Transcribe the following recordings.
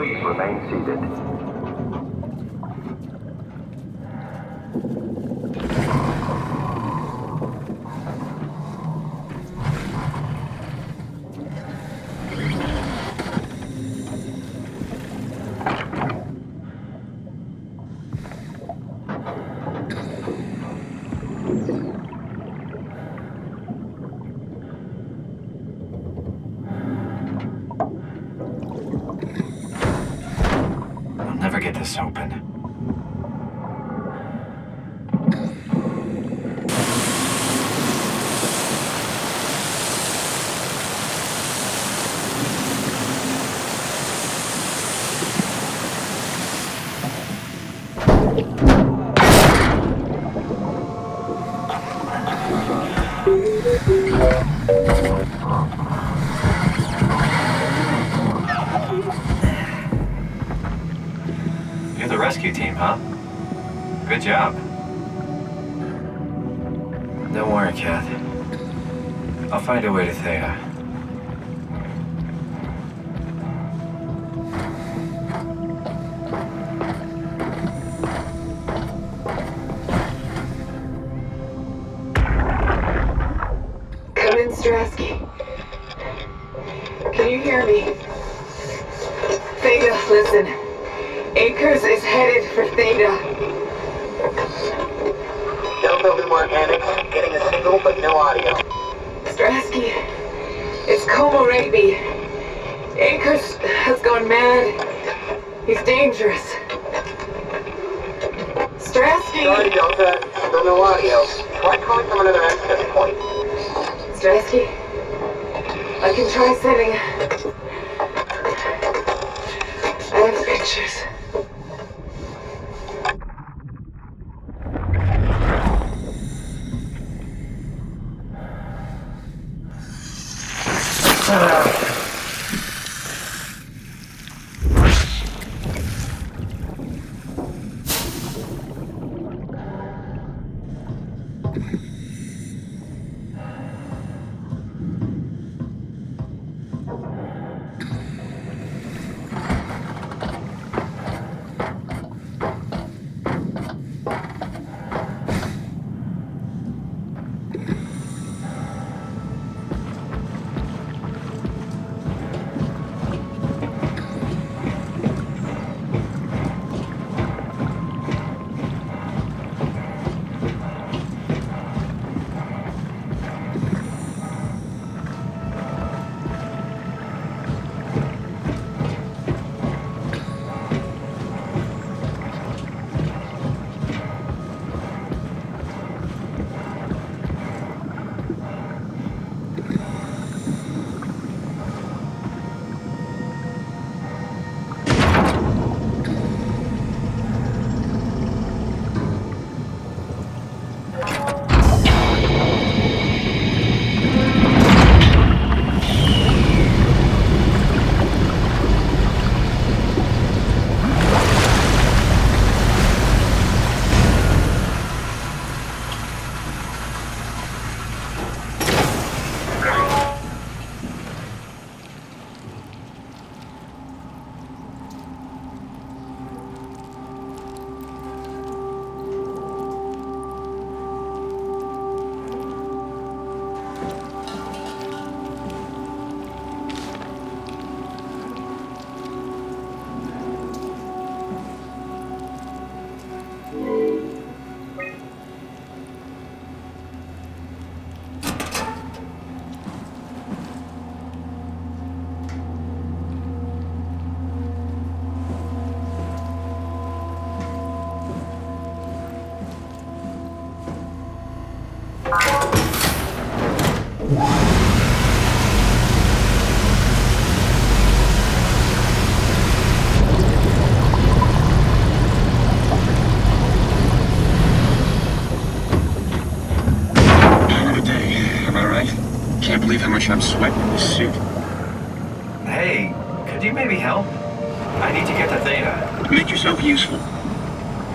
Please remain seated. Never get this open. You're the rescue team, huh? Good job. Don't worry, Kath. I'll find a way to Theta. Come in, Strasky. Can you hear me? Theta, listen. Akers is headed for Theta. Don't build more panic. Getting a signal, but no audio. Strasky, it's Como Raby. Akers has gone mad. He's dangerous. Strasky! Sorry, Delta. Still no audio. Try calling from another access point. Strasky, I can try sending. I have pictures. I'm sweating in this suit. Hey, could you maybe help? I need to get to Theta. Make yourself useful.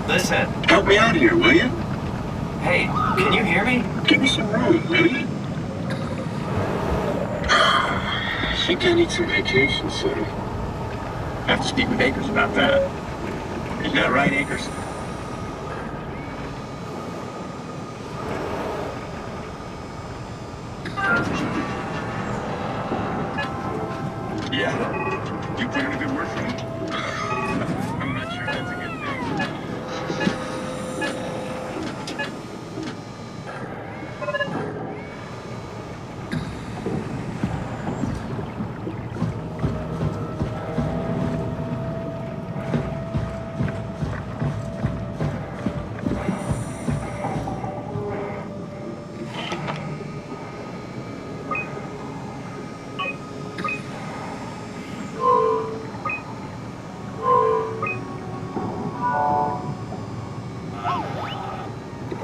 Listen. Help me out here, will you? Hey, can you hear me? Give me some room, will you? I think I need some vacation, son. I have to speak with Akers about that. Isn't that right, Akers? Yeah. You put in a good word for me. I'm not sure that's a good thing.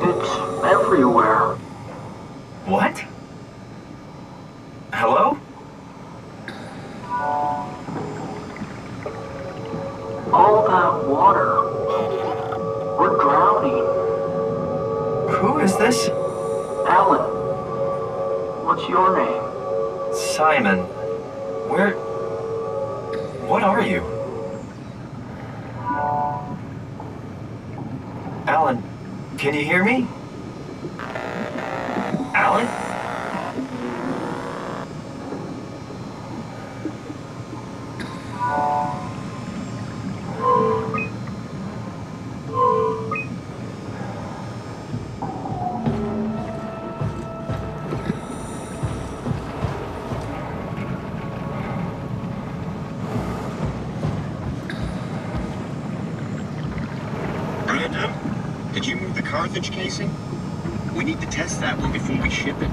It's everywhere. What? Hello? All that water. We're drowning. Who is this? Alan, what's your name? Simon. Where... What are you? Alan, can you hear me? Alan? Brandon, did you move the Carthage casing? We need to test that one before we ship it.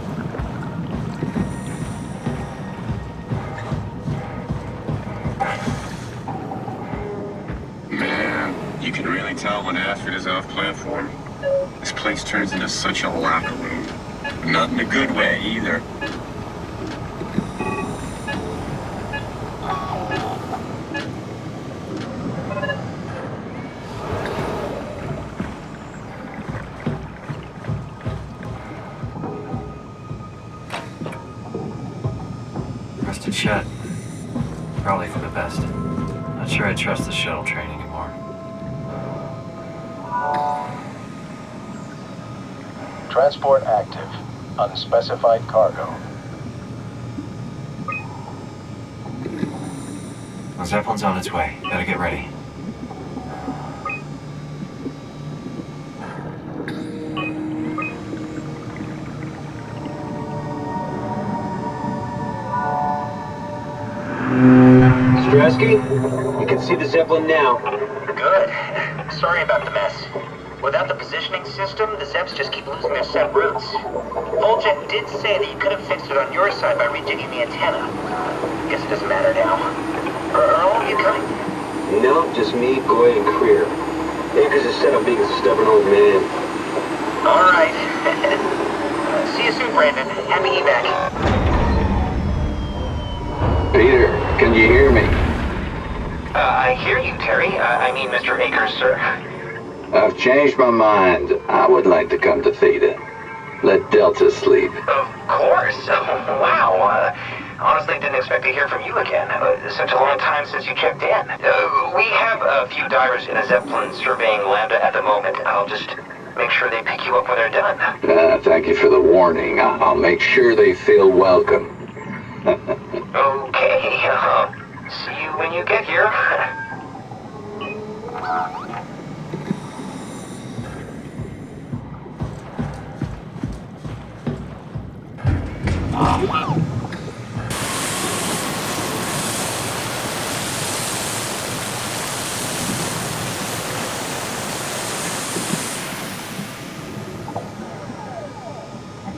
Man, you can really tell when Astrid is off platform. This place turns into such a locker room. Not in a good way, either. Rusted shut. Probably for the best. Not sure I trust the shuttle train anymore. Transport active. Unspecified cargo. The Zeppelin's on its way. Gotta get ready. Strasky, you can see the Zeppelin now. Good. Sorry about the mess. Without the positioning system, the Zeps just keep losing their set routes. Voljet did say that you could have fixed it on your side by rejigging the antenna. Guess it doesn't matter now. Are all of you coming? No, just me, Goy, and Creer. Akers is set up being a stubborn old man. All right. See you soon, Brandon. Happy evac. Peter, can you hear me? I hear you, Terry. I mean, Mr. Akers, sir. I've changed my mind. I would like to come to Theta. Let Delta sleep. Of course. Wow. Honestly, didn't expect to hear from you again. Such a long time since you checked in. We have a few divers in a Zeppelin surveying Lambda at the moment. I'll just make sure they pick you up when they're done. Thank you for the warning. I'll make sure they feel welcome. Okay. See you when you get here.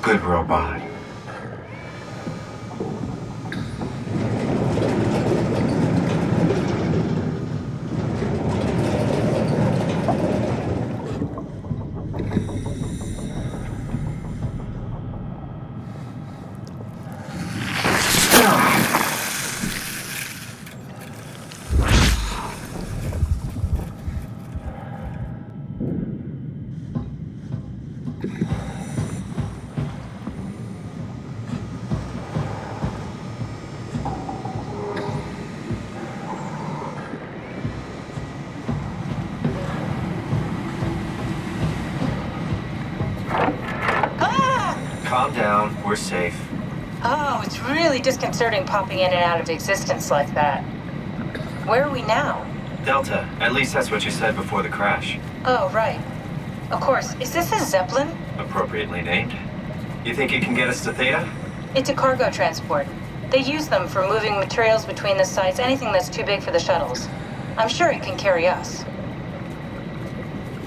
Good robot. Calm down. We're safe. Oh, it's really disconcerting popping in and out of existence like that. Where are we now? Delta. At least that's what you said before the crash. Oh, right. Of course. Is this a Zeppelin? Appropriately named. You think it can get us to Theta? It's a cargo transport. They use them for moving materials between the sites, anything that's too big for the shuttles. I'm sure it can carry us.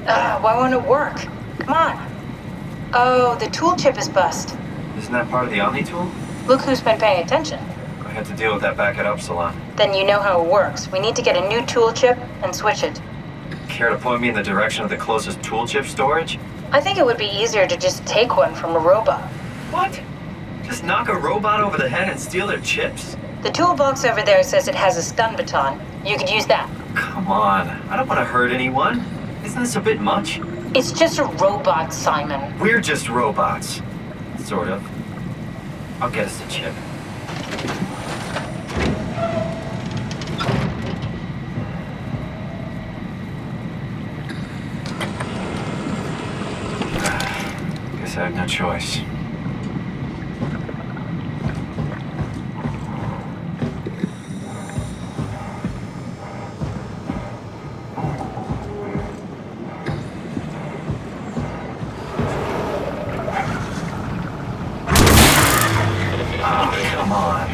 Why won't it work? Come on. Oh, the tool chip is bust. Isn't that part of the Omni tool? Look who's been paying attention. I had to deal with that back at Upsilon. Then you know how it works. We need to get a new tool chip and switch it. Care to point me in the direction of the closest tool chip storage? I think it would be easier to just take one from a robot. What? Just knock a robot over the head and steal their chips? The toolbox over there says it has a stun baton. You could use that. Come on. I don't want to hurt anyone. Isn't this a bit much? It's just a robot, Simon. We're just robots. Sort of. I'll get us a chip. Guess I have no choice. Come on.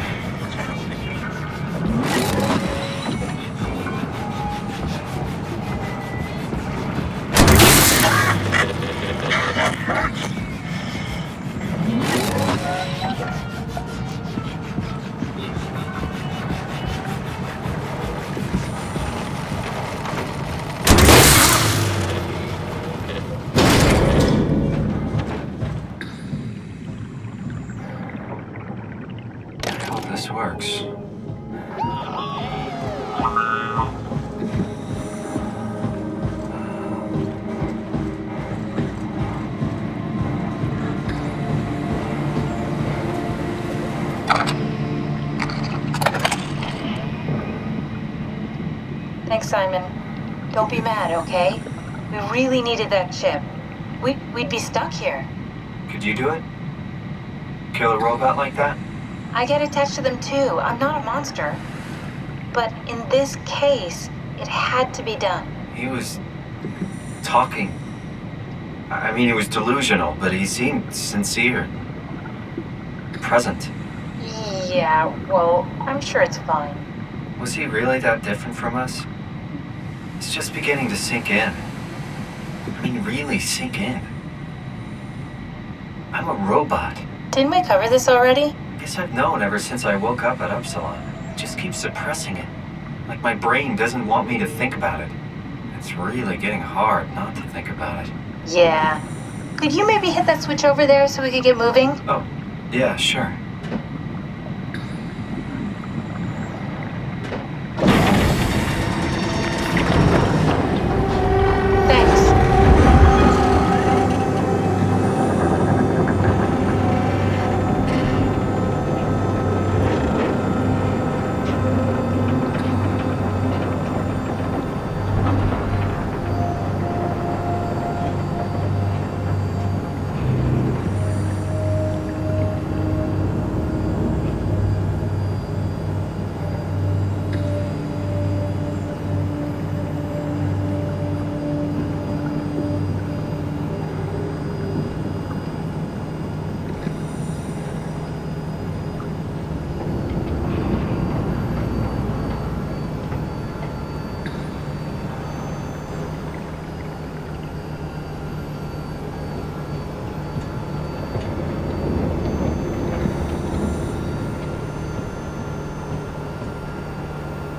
This works. Thanks, Simon. Don't be mad, okay? We really needed that chip. We'd be stuck here. Could you do it? Kill a robot like that? I get attached to them too. I'm not a monster. But in this case, it had to be done. He was talking. I mean, he was delusional, but he seemed sincere. Present. Yeah, well, I'm sure it's fine. Was he really that different from us? It's just beginning to sink in. I mean, really sink in. I'm a robot. Didn't we cover this already? I guess I've known ever since I woke up at Upsilon. I just keep suppressing it. Like my brain doesn't want me to think about it. It's really getting hard not to think about it. Yeah. Could you maybe hit that switch over there so we could get moving? Oh, yeah, sure. Thanks.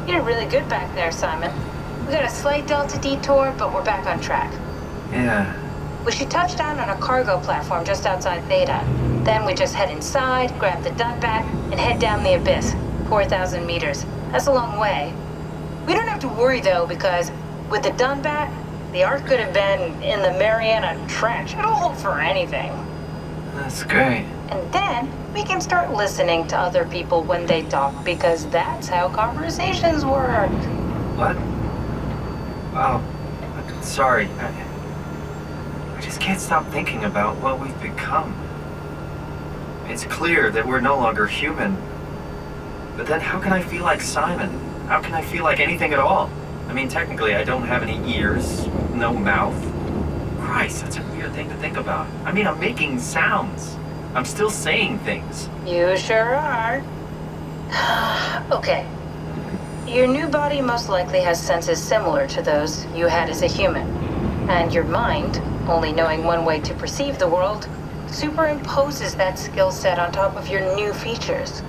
You did really good back there, Simon. We got a slight delta detour, but we're back on track. Yeah. We should touch down on a cargo platform just outside Theta. Then we just head inside, grab the Dunbat, and head down the abyss. 4,000 meters. That's a long way. We don't have to worry, though, because with the Dunbat, the Ark could have been in the Mariana Trench. It'll hold for anything. That's great. And then we can start listening to other people when they talk, because that's how conversations work. What? Oh, sorry. I just can't stop thinking about what we've become. It's clear that we're no longer human. But then how can I feel like Simon? How can I feel like anything at all? I mean, technically, I don't have any ears, no mouth. Christ, that's a weird thing to think about. I mean, I'm making sounds. I'm still saying things. You sure are. Okay. Your new body most likely has senses similar to those you had as a human. And your mind, only knowing one way to perceive the world, superimposes that skill set on top of your new features.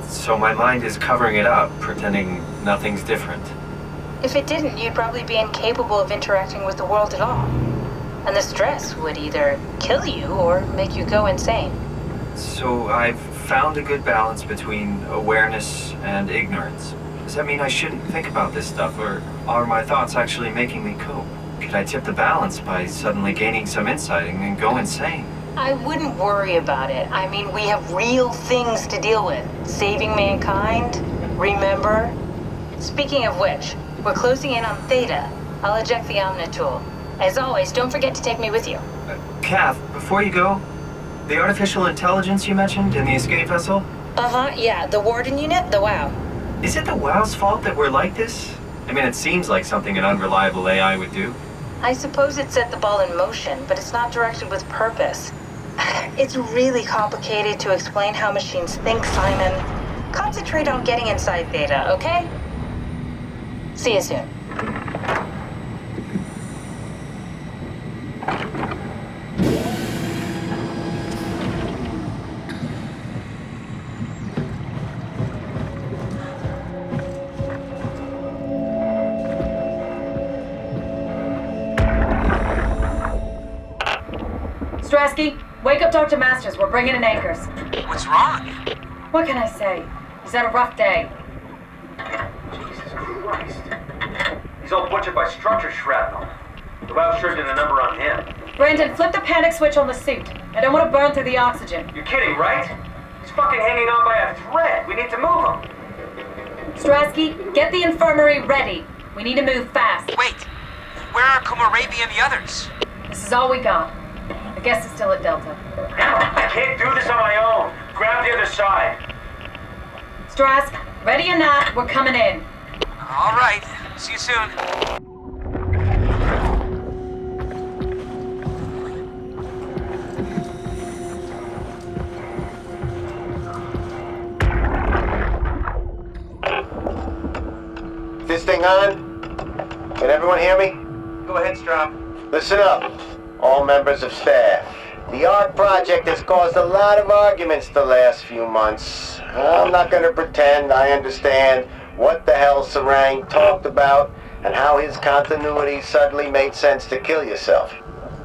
So my mind is covering it up, pretending nothing's different. If it didn't, you'd probably be incapable of interacting with the world at all. And the stress would either kill you or make you go insane. So I've found a good balance between awareness and ignorance. Does that mean I shouldn't think about this stuff, or are my thoughts actually making me cope? Could I tip the balance by suddenly gaining some insight and then go insane? I wouldn't worry about it. I mean, we have real things to deal with. Saving mankind, remember? Speaking of which, we're closing in on Theta. I'll eject the Omnitool. As always, don't forget to take me with you. Kath, before you go, the artificial intelligence you mentioned in the escape vessel? Yeah, the Warden unit, the WOW. Is it the WOW's fault that we're like this? I mean, it seems like something an unreliable AI would do. I suppose it set the ball in motion, but it's not directed with purpose. It's really complicated to explain how machines think, Simon. Concentrate on getting inside Theta, okay? See you soon. Strasky, wake up Dr. Masters. We're bringing in anchors. What's wrong? What can I say? He's had a rough day. Jesus Christ. He's all butchered by structure shrapnel. The WOW sure did a number on him. Brandon, flip the panic switch on the suit. I don't want to burn through the oxygen. You're kidding, right? He's fucking hanging on by a thread. We need to move him. Strasky, get the infirmary ready. We need to move fast. Wait. Where are Kumarabi and the others? This is all we got. I guess it's still at Delta. I can't do this on my own. Grab the other side. Strask, ready or not, we're coming in. All right. See you soon. This thing on? Can everyone hear me? Go ahead, Strom. Listen up, all members of staff. The ARC project has caused a lot of arguments the last few months. I'm not going to pretend I understand what the hell Sarang talked about and how his continuity suddenly made sense to kill yourself.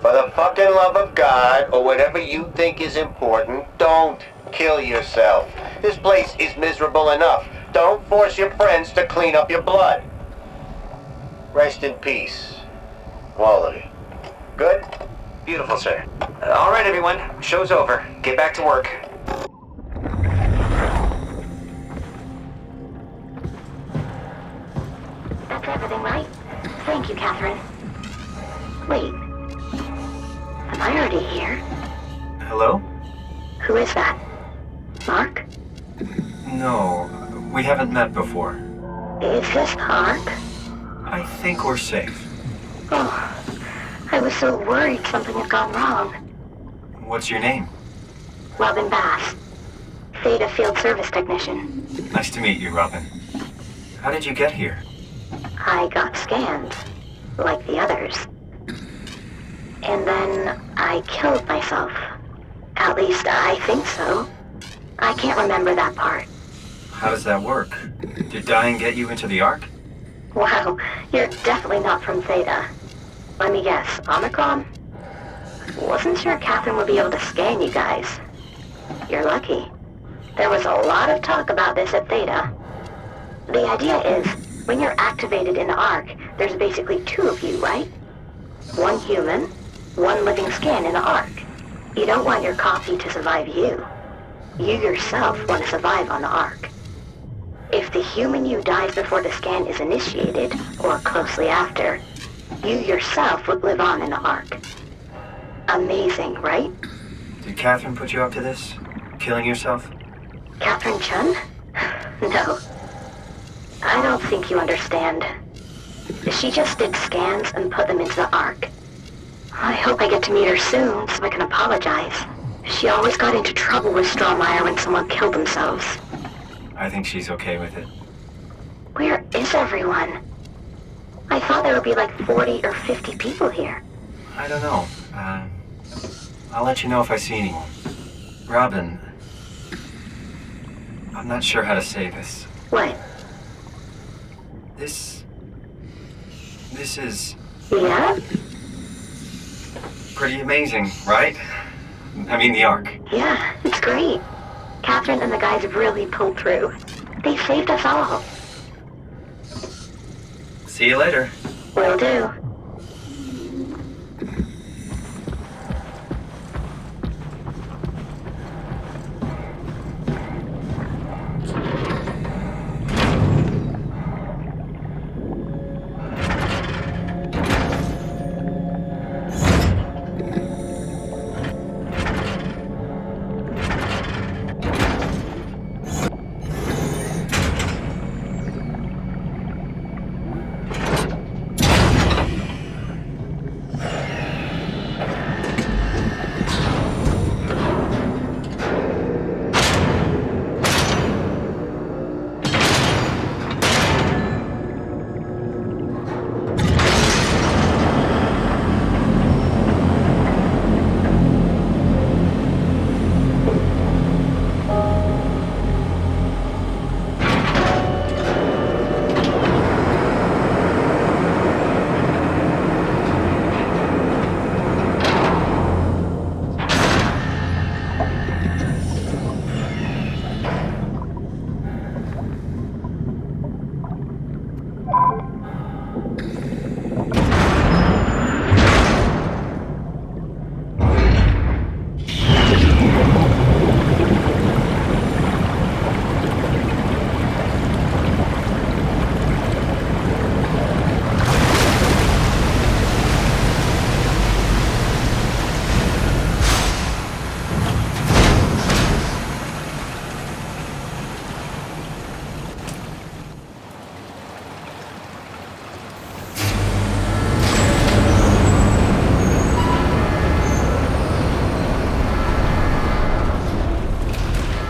For the fucking love of God, or whatever you think is important, don't kill yourself. This place is miserable enough. Don't force your friends to clean up your blood. Rest in peace, all of you. Good? Beautiful, sir. All right, everyone. Show's over. Get back to work. That's everything, right? Thank you, Catherine. Wait. Am I already here? Hello? Who is that? Mark? No, we haven't met before. Is this Mark? I think we're safe. Oh, I was so worried something had gone wrong. What's your name? Robin Bass. Theta Field Service Technician. Nice to meet you, Robin. How did you get here? I got scanned, like the others. And then I killed myself. At least I think so. I can't remember that part. How does that work? Did dying get you into the Ark? Wow, you're definitely not from Theta. Let me guess, Omicron? Wasn't sure Catherine would be able to scan you guys. You're lucky. There was a lot of talk about this at Theta. The idea is, when you're activated in the Ark, there's basically two of you, right? One human, one living scan in the Ark. You don't want your copy to survive you. You yourself want to survive on the Ark. If the human you dies before the scan is initiated, or closely after, you yourself would live on in the Ark. Amazing, right? Did Catherine put you up to this? Killing yourself? Catherine Chun? No. I don't think you understand. She just did scans and put them into the Ark. I hope I get to meet her soon so I can apologize. She always got into trouble with Strohmeyer when someone killed themselves. I think she's okay with it. Where is everyone? I thought there would be like 40 or 50 people here. I don't know. I'll let you know if I see anyone. Robin, I'm not sure how to say this. What? This is... Yeah? Pretty amazing, right? I mean, the Ark. Yeah, it's great. Catherine and the guys really pulled through. They saved us all. See you later. Will do.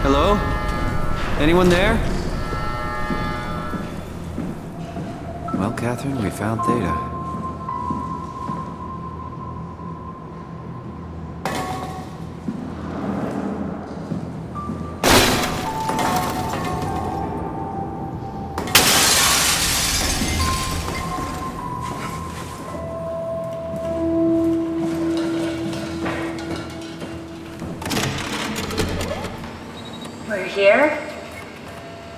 Hello? Anyone there? Well, Catherine, we found Theta.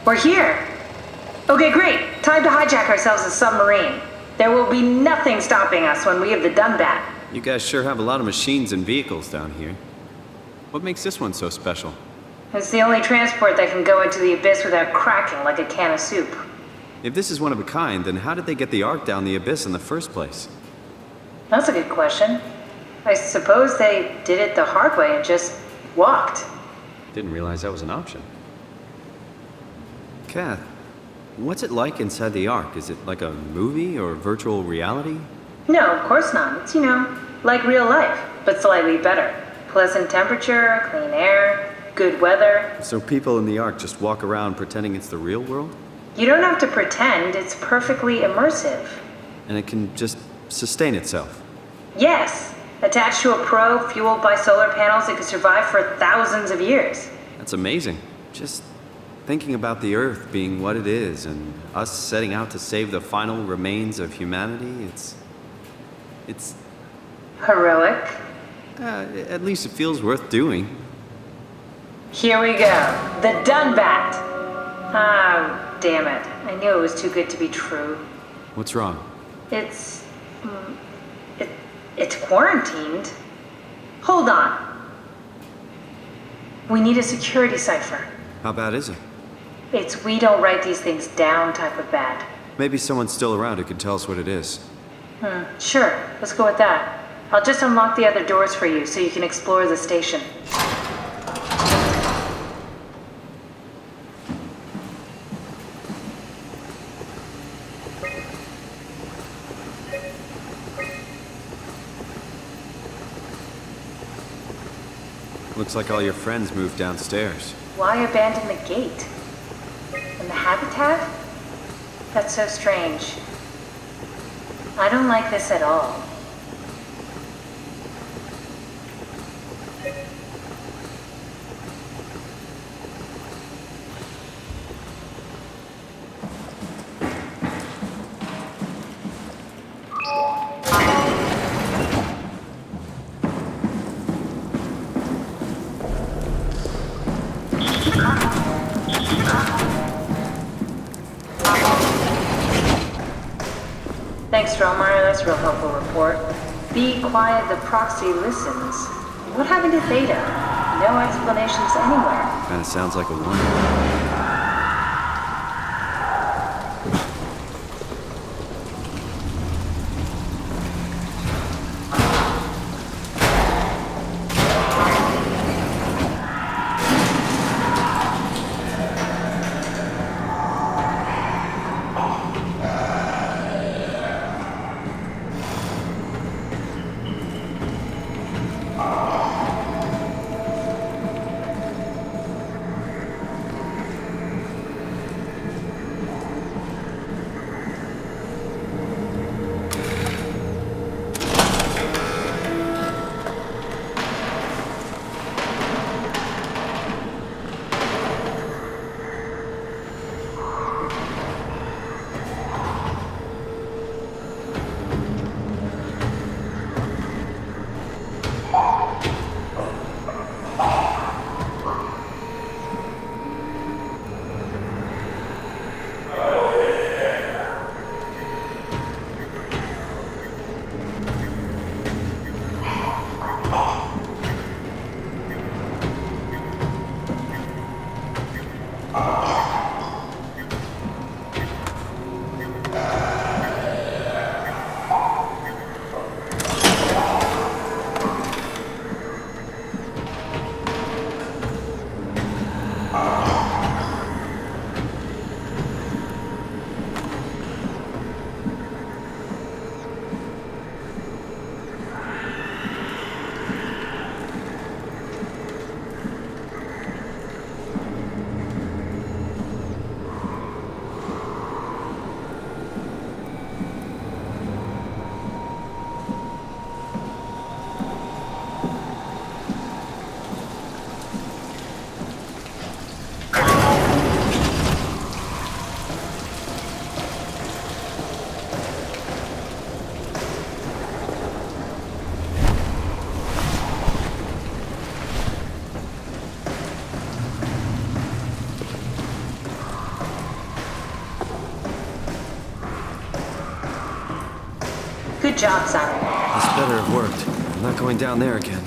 We're here! Okay, great. Time to hijack ourselves a submarine. There will be nothing stopping us when we have the Dunbat. You guys sure have a lot of machines and vehicles down here. What makes this one so special? It's the only transport that can go into the abyss without cracking like a can of soup. If this is one of a kind, then how did they get the Ark down the abyss in the first place? That's a good question. I suppose they did it the hard way and just walked. Didn't realize that was an option. Kath, what's it like inside the Ark? Is it like a movie or virtual reality? No, of course not. It's, like real life, but slightly better. Pleasant temperature, clean air, good weather. So people in the Ark just walk around pretending it's the real world? You don't have to pretend, it's perfectly immersive. And it can just sustain itself? Yes. Attached to a probe fueled by solar panels, it could survive for thousands of years. That's amazing. Just thinking about the Earth being what it is and us setting out to save the final remains of humanity, it's... Heroic? At least it feels worth doing. Here we go. The Dunbat! Ah, damn it. I knew it was too good to be true. What's wrong? It's quarantined. Hold on. We need a security cipher. How bad is it? It's we don't write these things down type of bad. Maybe someone's still around who can tell us what it is. Sure. Let's go with that. I'll just unlock the other doors for you so you can explore the station. Looks like all your friends moved downstairs. Why abandon the gate? And the habitat? That's so strange. I don't like this at all. Thanks, Strohmeyer. That's a real helpful report. Be quiet, the proxy listens. What happened to Theta? No explanations anywhere. Kinda sounds like a wonder. Good job, Simon. This better have worked. I'm not going down there again.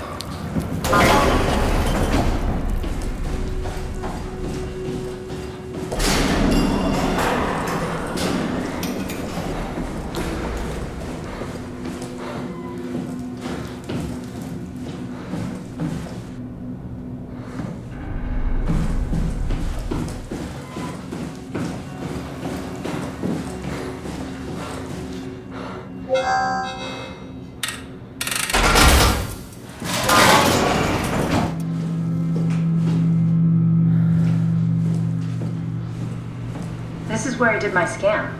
This is where I did my scan.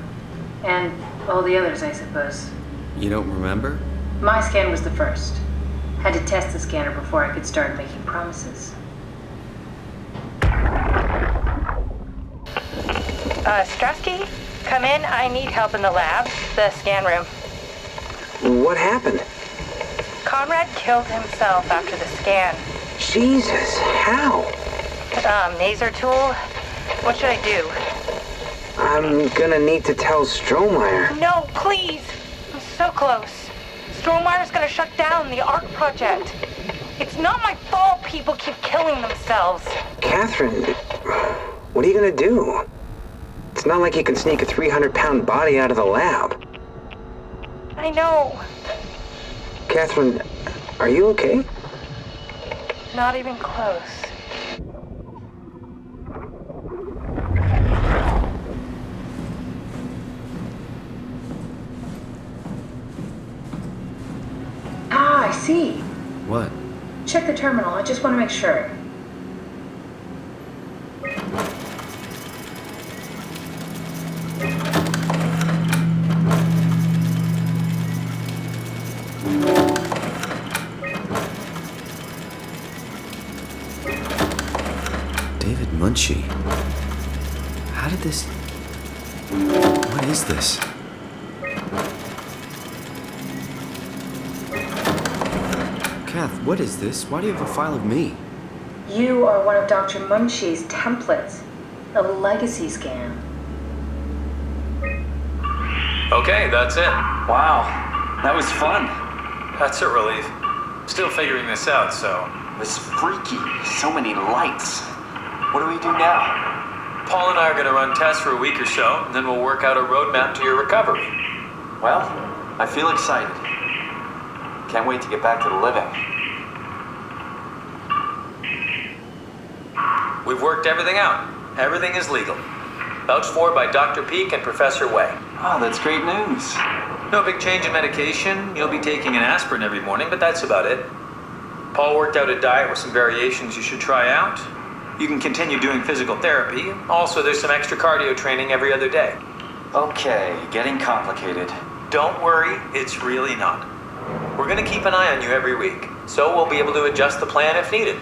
And all the others, I suppose. You don't remember? My scan was the first. Had to test the scanner before I could start making promises. Strasky, come in. I need help in the lab, the scan room. What happened? Conrad killed himself after the scan. Jesus, how? Maser tool. What should I do? I'm gonna need to tell Strohmeyer. No, please! I'm so close. Strohmeyer's gonna shut down the ARC project. It's not my fault people keep killing themselves. Catherine, what are you gonna do? It's not like you can sneak a 300-pound body out of the lab. I know. Catherine, are you okay? Not even close. Ah, I see. What? Check the terminal. I just want to make sure. David Munchie. How did this... What is this? Kath, what is this? Why do you have a file of me? You are one of Dr. Munchie's templates. A legacy scan. Okay, that's it. Wow, that was fun. That's a relief. Still figuring this out, so... It was freaky. So many lights. What do we do now? Paul and I are going to run tests for a week or so, and then we'll work out a roadmap to your recovery. Well, I feel excited. Can't wait to get back to the living. We've worked everything out. Everything is legal. Vouched for by Dr. Peak and Professor Way. Oh, that's great news. No big change in medication. You'll be taking an aspirin every morning, but that's about it. Paul worked out a diet with some variations you should try out. You can continue doing physical therapy. Also, there's some extra cardio training every other day. Okay, getting complicated. Don't worry, it's really not. We're going to keep an eye on you every week, so we'll be able to adjust the plan if needed.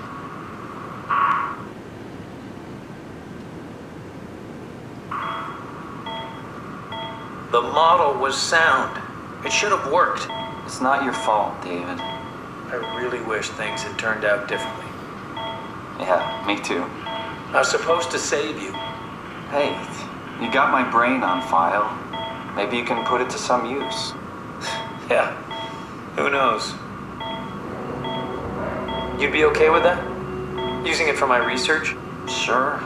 The model was sound. It should have worked. It's not your fault, David. I really wish things had turned out differently. Yeah, me too. I was supposed to save you. Hey, you got my brain on file. Maybe you can put it to some use. Yeah, who knows? You'd be okay with that? Using it for my research? Sure.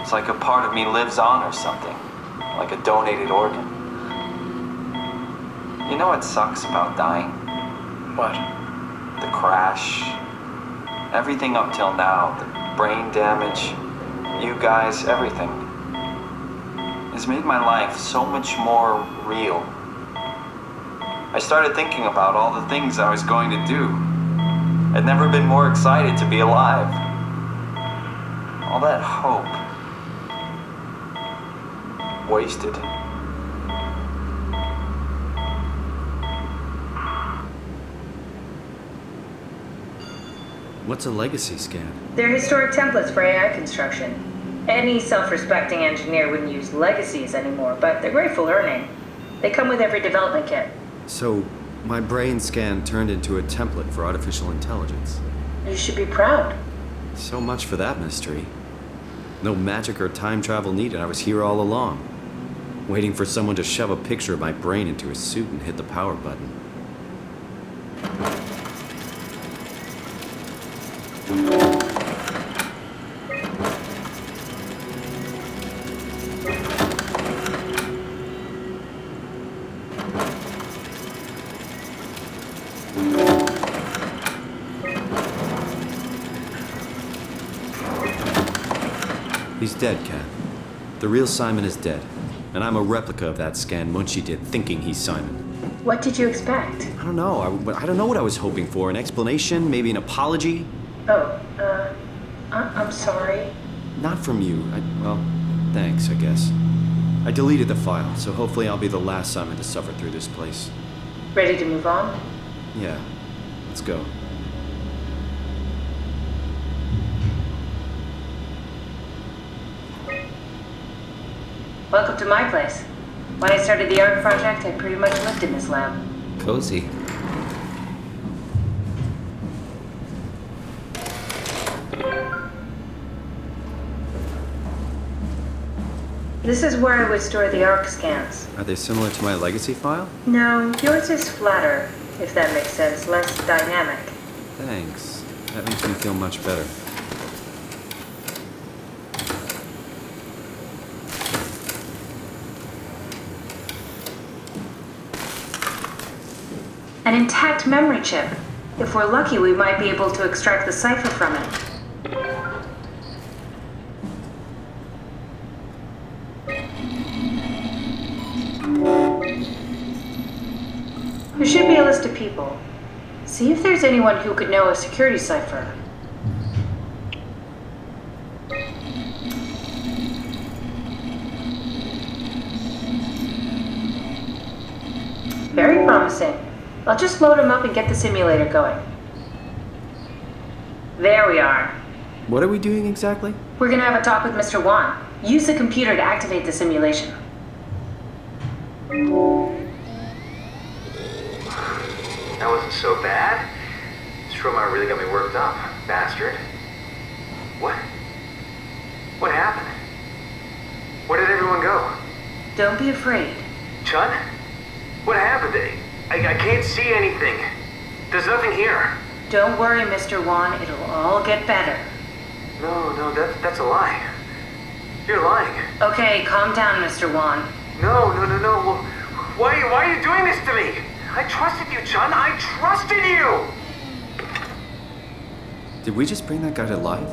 It's like a part of me lives on or something. Like a donated organ. You know what sucks about dying? What? The crash. Everything up till now, the brain damage, you guys, everything, has made my life so much more real. I started thinking about all the things I was going to do. I'd never been more excited to be alive. All that hope. Wasted. What's a legacy scan? They're historic templates for AI construction. Any self-respecting engineer wouldn't use legacies anymore, but they're great for learning. They come with every development kit. So, my brain scan turned into a template for artificial intelligence. You should be proud. So much for that mystery. No magic or time travel needed. I was here all along, waiting for someone to shove a picture of my brain into a suit and hit the power button. He's dead, Kat. The real Simon is dead. And I'm a replica of that scan Munchie did, thinking he's Simon. What did you expect? I don't know. I don't know what I was hoping for. An explanation? Maybe an apology? Oh, I'm sorry. Not from you. Well, thanks, I guess. I deleted the file, so hopefully I'll be the last Simon to suffer through this place. Ready to move on? Yeah. Let's go. Welcome to my place. When I started the art project, I pretty much lived in this lab. Cozy. This is where I would store the ARC scans. Are they similar to my legacy file? No, yours is flatter, if that makes sense, less dynamic. Thanks. That makes me feel much better. An intact memory chip. If we're lucky, we might be able to extract the cipher from it. There should be a list of people. See if there's anyone who could know a security cipher. Very promising. I'll just load him up and get the simulator going. There we are. What are we doing exactly? We're gonna have a talk with Mr. Wan. Use the computer to activate the simulation. That wasn't so bad. Soma really got me worked up, bastard. What? What happened? Where did everyone go? Don't be afraid. Chun? What happened? I can't see anything. There's nothing here. Don't worry, Mr. Wan. It'll all get better. No, that's a lie. You're lying. Okay, calm down, Mr. Wan. No. Well, why are you doing this to me? I trusted you, Chun. I trusted you! Did we just bring that guy to life?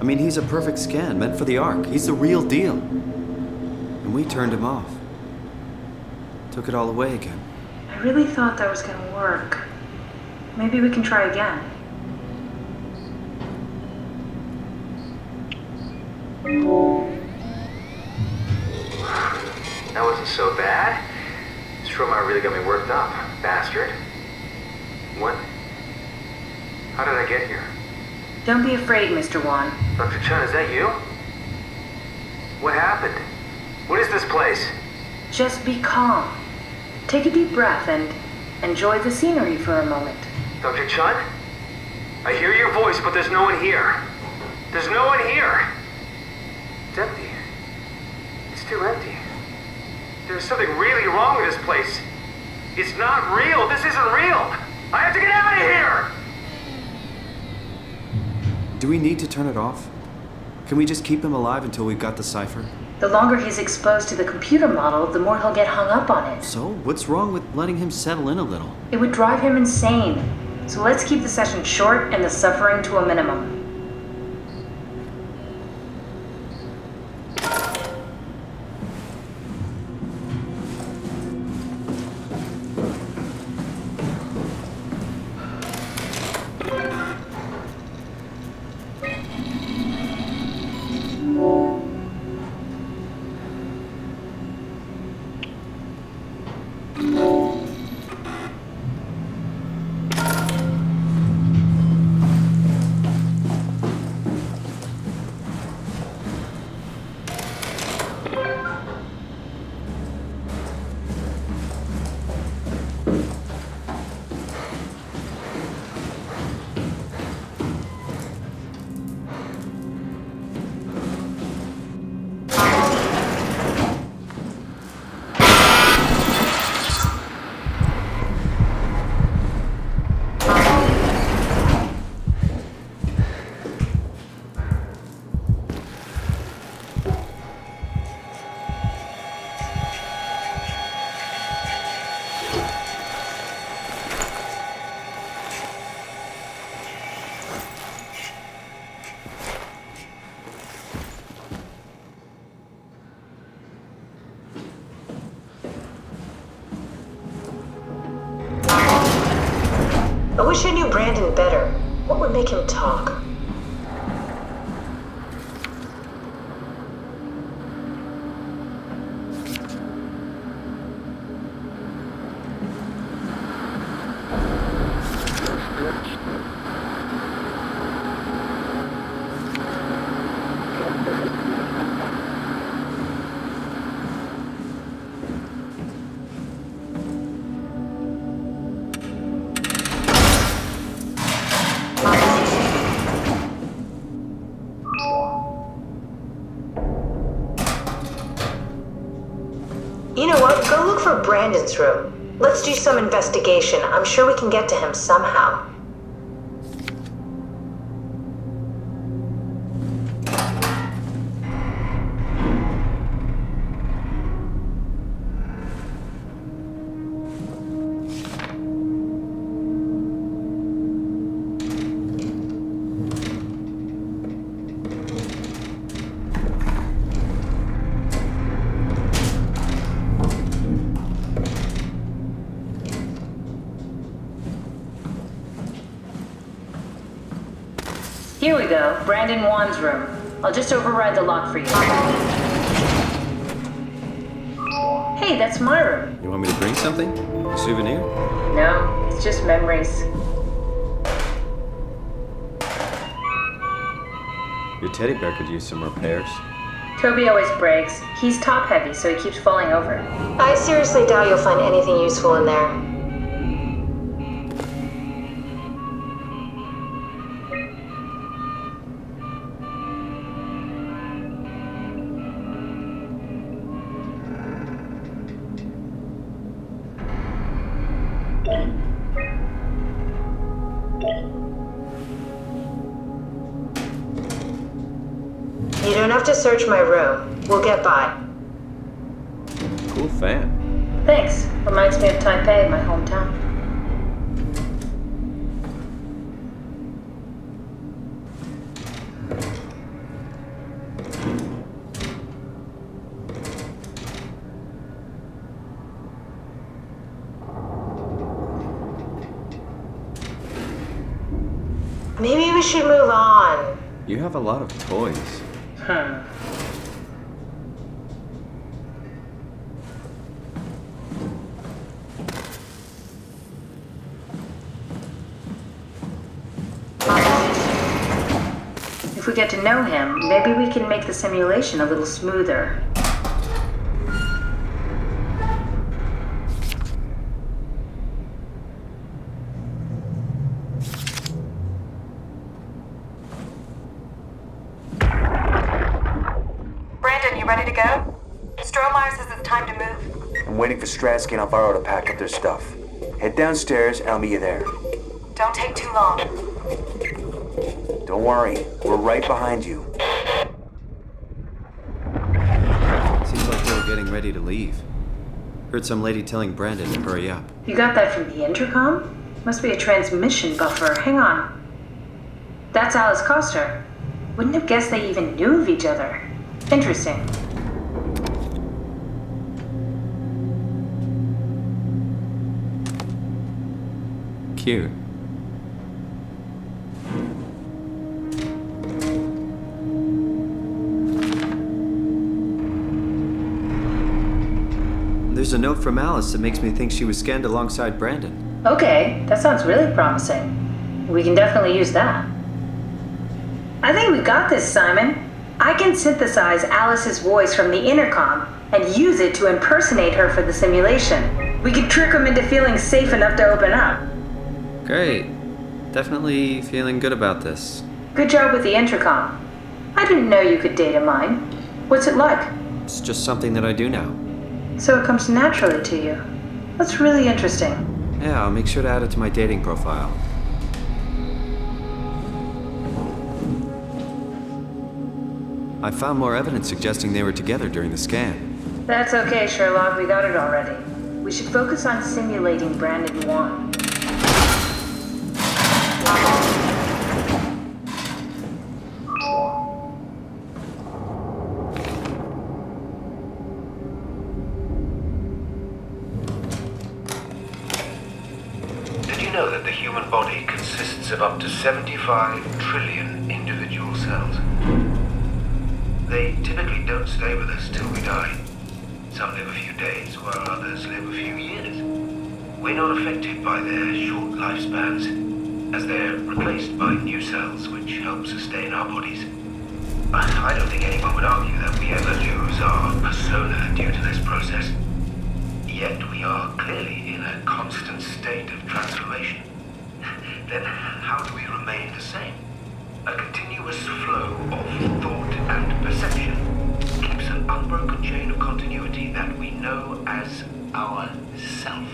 I mean, he's a perfect scan, meant for the Ark. He's the real deal. And we turned him off. Took it all away again. I really thought that was gonna work. Maybe we can try again. That wasn't so bad. Soma really got me worked up, bastard. What? How did I get here? Don't be afraid, Mr. Wan. Dr. Chun, is that you? What happened? What is this place? Just be calm. Take a deep breath and enjoy the scenery for a moment. Dr. Chun? I hear your voice, but there's no one here. There's no one here! It's empty. It's too empty. There's something really wrong with this place. It's not real. This isn't real. I have to get out of here! Do we need to turn it off? Can we just keep him alive until we've got the cipher? The longer he's exposed to the computer model, the more he'll get hung up on it. So, what's wrong with letting him settle in a little? It would drive him insane. So let's keep the session short and the suffering to a minimum. I wish I knew Brandon better. What would make him talk? You know what? Go look for Brandon's room. Let's do some investigation. I'm sure we can get to him somehow. Here we go, Brandon Wan's room. I'll just override the lock for you. Hey, that's my room. You want me to bring something? A souvenir? No, it's just memories. Your teddy bear could use some repairs. Toby always breaks. He's top heavy, so he keeps falling over. I seriously doubt you'll find anything useful in there. You don't have to search my room. We'll get by. Cool fan. Thanks. Reminds me of Taipei, my hometown. Maybe we should move on. You have a lot of toys. If we get to know him, maybe we can make the simulation a little smoother. Brandon, you ready to go? Strohmeyer says it's time to move. I'm waiting for Stratsky and Alvaro to pack up their stuff. Head downstairs and I'll meet you there. Don't take too long. Don't worry, we're right behind you. Seems like they were getting ready to leave. Heard some lady telling Brandon to hurry up. You got that from the intercom? Must be a transmission buffer. Hang on. That's Alice Coster. Wouldn't have guessed they even knew of each other. Interesting. Cute. There's a note from Alice that makes me think she was scanned alongside Brandon. Okay, that sounds really promising. We can definitely use that. I think we got this, Simon. I can synthesize Alice's voice from the intercom and use it to impersonate her for the simulation. We could trick them into feeling safe enough to open up. Great. Definitely feeling good about this. Good job with the intercom. I didn't know you could data mine. What's it like? It's just something that I do now. So it comes naturally to you. That's really interesting. Yeah, I'll make sure to add it to my dating profile. I found more evidence suggesting they were together during the scan. That's okay, Sherlock. We got it already. We should focus on simulating Brandon Wan. Know that the human body consists of up to 75 trillion individual cells. They typically don't stay with us till we die. Some live a few days, while others live a few years. We're not affected by their short lifespans, as they're replaced by new cells which help sustain our bodies. I don't think anyone would argue that we ever lose our persona due to this process. Yet we are clearly in a constant state of transformation. Then how do we remain the same? A continuous flow of thought and perception keeps an unbroken chain of continuity that we know as our self.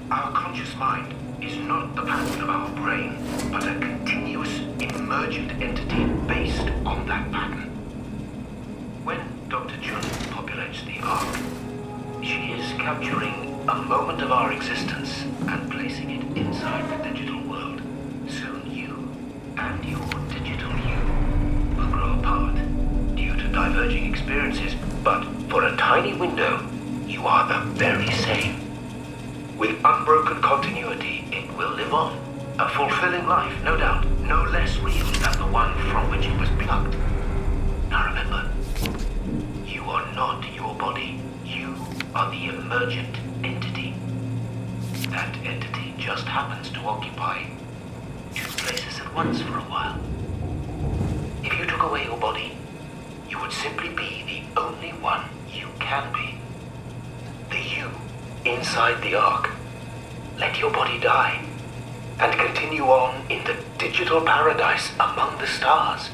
Our conscious mind is not the pattern of our brain, but a continuous emergent entity based on that pattern. When Dr. Chun populates the Ark, she is capturing a moment of our existence and placing it inside the digital world. Soon you and your digital you will grow apart due to diverging experiences, but for a tiny window, you are the very same. With unbroken continuity, it will live on, A fulfilling life, no doubt, no less real than the one from which it was plucked. Now remember, you are not your body. You are the emergent entity. That entity just happens to occupy two places at once for a while. If you took away your body, you would simply be the only one you can be. The you inside the Ark. Let your body die and continue on in the digital paradise among the stars.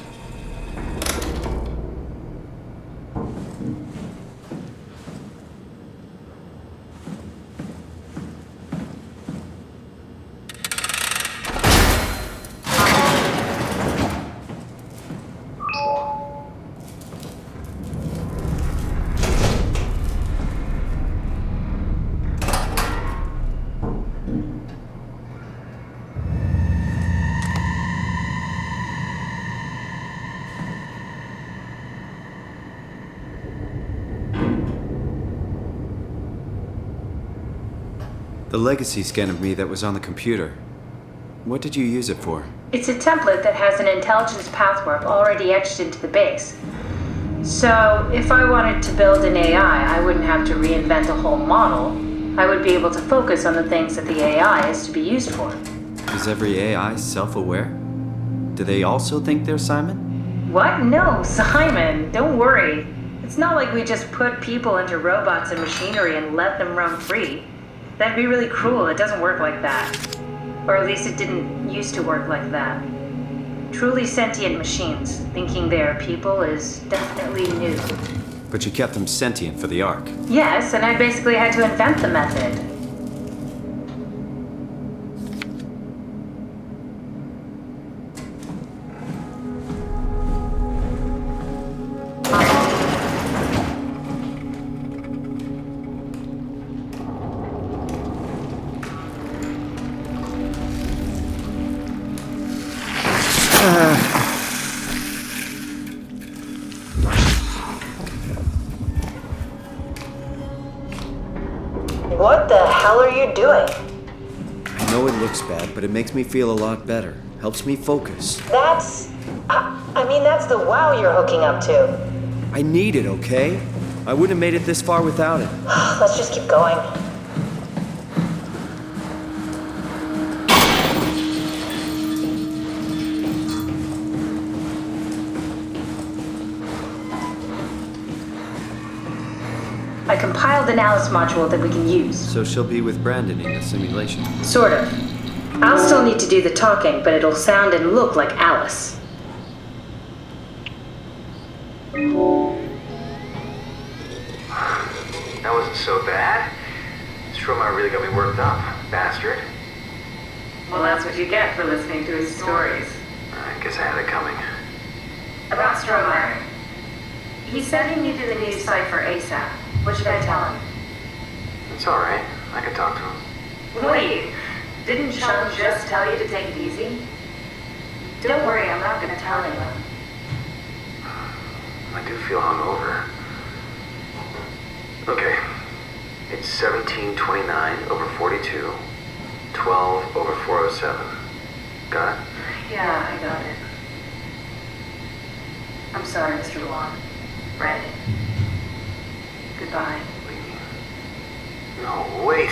The legacy scan of me that was on the computer. What did you use it for? It's a template that has an intelligence pathwarp already etched into the base. So, if I wanted to build an AI, I wouldn't have to reinvent a whole model. I would be able to focus on the things that the AI is to be used for. Is every AI self-aware? Do they also think they're Simon? What? No, Simon, don't worry. It's not like we just put people into robots and machinery and let them roam free. That'd be really cruel. It doesn't work like that. Or at least it didn't used to work like that. Truly sentient machines, thinking they're people is definitely new. But you kept them sentient for the Ark. Yes, and I basically had to invent the method. What the hell are you doing? I know it looks bad, but it makes me feel a lot better. Helps me focus. That's the wow you're hooking up to. I need it, okay? I wouldn't have made it this far without it. Let's just keep going. I compiled an Alice module that we can use. So she'll be with Brandon in the simulation? Sort of. I'll still need to do the talking, but it'll sound and look like Alice. That wasn't so bad. Soma really got me worked up, bastard. Well, that's what you get for listening to his stories. I guess I had it coming. About Stromer. He said he needed a new site for ASAP. What should I tell him? It's alright. I can talk to him. Wait, didn't Sean just tell you to take it easy? Don't worry, I'm not gonna tell anyone. I do feel hungover. Okay. It's 1729 over 42, 12 over 407. Got it? Yeah, I got it. I'm sorry, Mr. Long. Brandon. Goodbye. No, wait.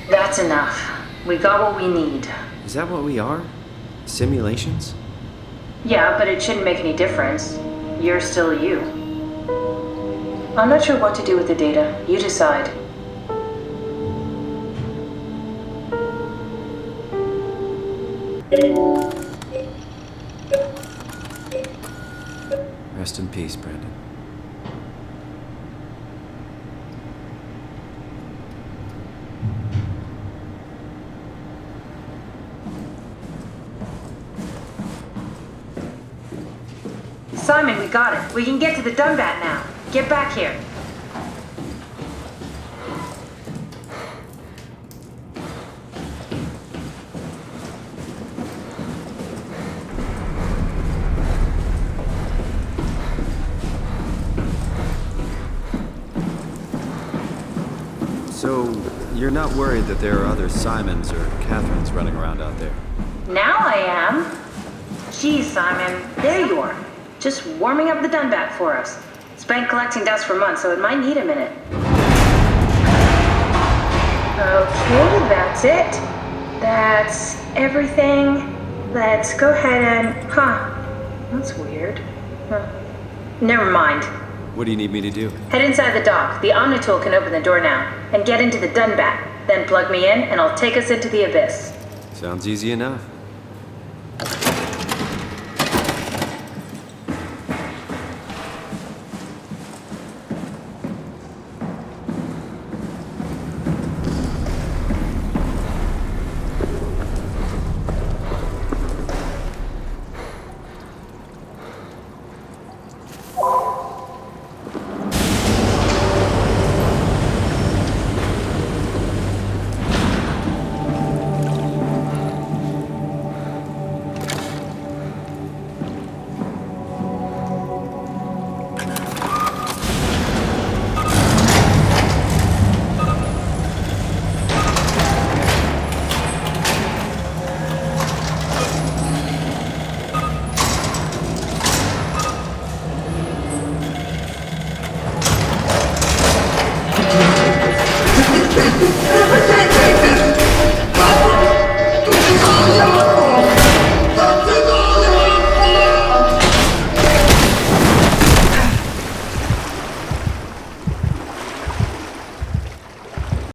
That's enough. We got what we need. Is that what we are? Simulations? Yeah, but it shouldn't make any difference. You're still you. I'm not sure what to do with the data. You decide. Rest in peace, Brandon. Simon, we got it. We can get to the Dunbat now. Get back here. So, you're not worried that there are other Simons or Catherines running around out there? Now I am. Geez, Simon, there you are. Just warming up the Dunbat for us. It's been collecting dust for months, so it might need a minute. Okay, that's it. That's everything. Let's go ahead and... That's weird. Never mind. What do you need me to do? Head inside the dock. The Omnitool can open the door now. And get into the Dunbat. Then plug me in, and I'll take us into the abyss. Sounds easy enough.